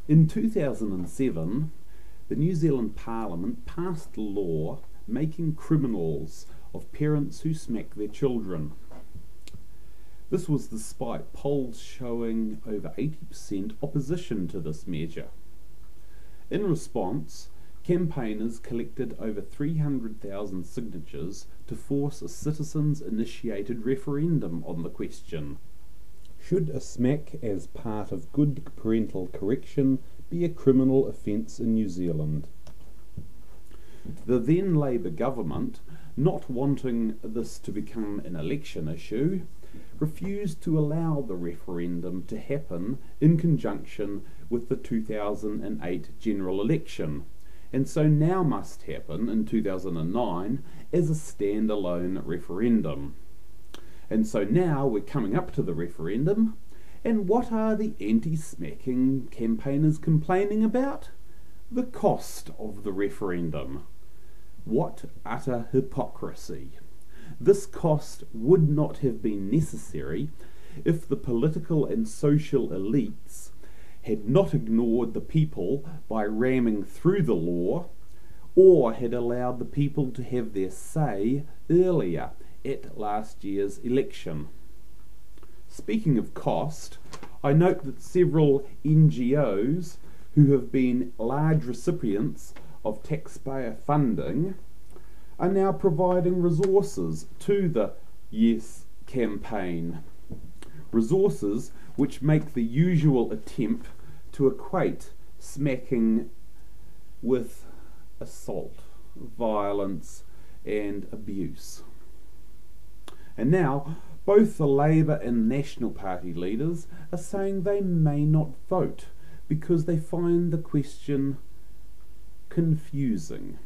In 2007, the New Zealand Parliament passed a law making criminals of parents who smack their children. This was despite polls showing over 80% opposition to this measure. In response, campaigners collected over 300,000 signatures to force a Citizens Initiated Referendum on the question. Should a smack as part of good parental correction be a criminal offence in New Zealand? The then Labour government, not wanting this to become an election issue, refused to allow the referendum to happen in conjunction with the 2008 general election, and so now must happen in 2009 as a standalone referendum. And so now we're coming up to the referendum, and what are the anti-smacking campaigners complaining about? The cost of the referendum. What utter hypocrisy! This cost would not have been necessary if the political and social elites had not ignored the people by ramming through the law, or had allowed the people to have their say earlier at last year's election. Speaking of cost, I note that several NGOs who have been large recipients of taxpayer funding are now providing resources to the Yes campaign. Resources which make the usual attempt to equate smacking with assault, violence and abuse. And now both the Labour and National Party leaders are saying they may not vote because they find the question confusing.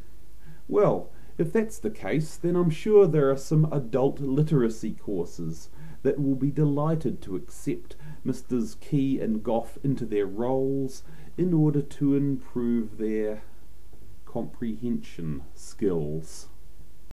Well, if that's the case, then I'm sure there are some adult literacy courses that will be delighted to accept Mrs. Key and Goff into their roles in order to improve their comprehension skills.